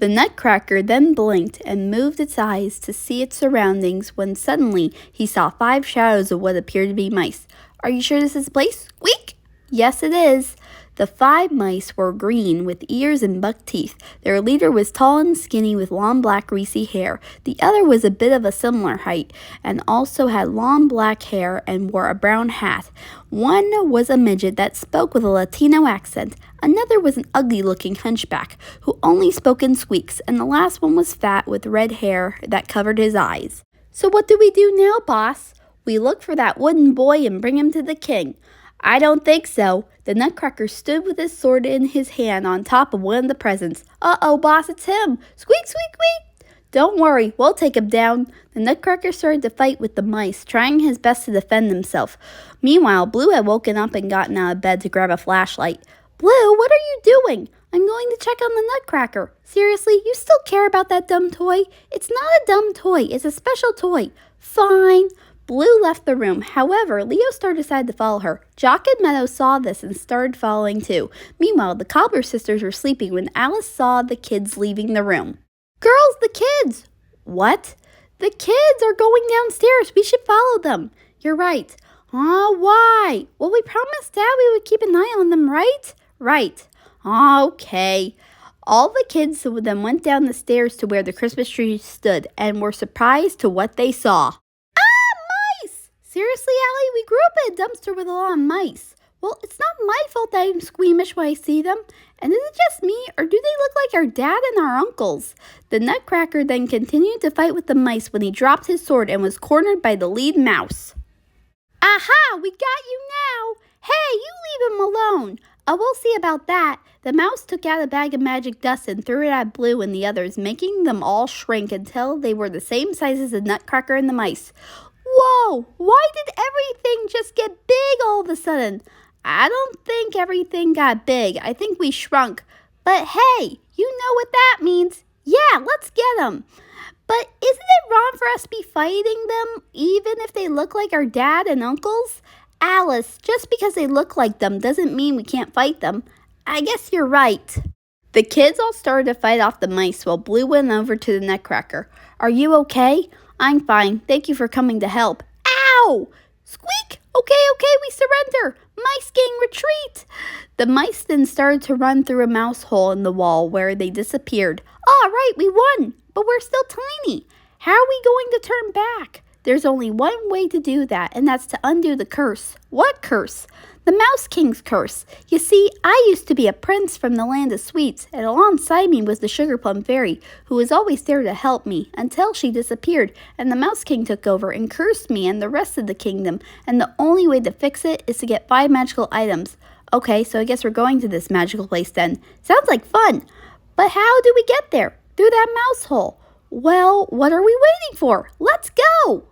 The Nutcracker then blinked and moved its eyes to see its surroundings when suddenly he saw 5 shadows of what appeared to be mice. "Are you sure this is the place? Squeak!" "Yes, it is." The 5 mice were green with ears and buck teeth. Their leader was tall and skinny with long black greasy hair. The other was a bit of a similar height and also had long black hair and wore a brown hat. One was a midget that spoke with a Latino accent. Another was an ugly-looking hunchback who only spoke in squeaks, and the last one was fat with red hair that covered his eyes. "So what do we do now, boss?" "We look for that wooden boy and bring him to the king." "I don't think so." The Nutcracker stood with his sword in his hand on top of one of the presents. "Uh-oh, boss, it's him! Squeak, squeak, squeak!" "Don't worry, we'll take him down." The Nutcracker started to fight with the mice, trying his best to defend himself. Meanwhile, Blue had woken up and gotten out of bed to grab a flashlight. "Blue, what are you doing?" "I'm going to check on the Nutcracker." "Seriously, you still care about that dumb toy?" "It's not a dumb toy, it's a special toy." "Fine." Blue left the room. However, Leo Star decided to follow her. Jock and Meadow saw this and started following too. Meanwhile, the Cobbler sisters were sleeping when Alice saw the kids leaving the room. "Girls, the kids!" "What?" "The kids are going downstairs. We should follow them." "You're right." Why?" "Well, we promised Dad we would keep an eye on them, right?" "Right." "Okay." All the kids then went down the stairs to where the Christmas tree stood and were surprised to what they saw. "Seriously, Allie? We grew up in a dumpster with a lot of mice." "Well, it's not my fault that I'm squeamish when I see them. And is it just me, or do they look like our dad and our uncles?" The Nutcracker then continued to fight with the mice when he dropped his sword and was cornered by the lead mouse. "Aha! We got you now! Hey, you leave him alone!" "Oh, we'll see about that." The mouse took out a bag of magic dust and threw it at Blue and the others, making them all shrink until they were the same size as the Nutcracker and the mice. "Whoa! Why did everything just get big all of a sudden?" "I don't think everything got big. I think we shrunk." "But hey, you know what that means." "Yeah, let's get them." "But isn't it wrong for us to be fighting them, even if they look like our dad and uncles?" "Alice, just because they look like them doesn't mean we can't fight them." "I guess you're right." The kids all started to fight off the mice while Blue went over to the Nutcracker. "Are you okay?" "I'm fine. Thank you for coming to help." "Ow!" "Squeak! Okay, we surrender. Mice gang, retreat!" The mice then started to run through a mouse hole in the wall where they disappeared. "All right, we won, but we're still tiny. How are we going to turn back?" "There's only one way to do that, and that's to undo the curse." "What curse?" "The Mouse King's curse. You see, I used to be a prince from the land of sweets, and alongside me was the Sugar Plum Fairy, who was always there to help me, until she disappeared, and the Mouse King took over and cursed me and the rest of the kingdom, and the only way to fix it is to get 5 magical items." "Okay, so I guess we're going to this magical place then." "Sounds like fun. But how do we get there?" "Through that mouse hole." "Well, what are we waiting for? Let's go!"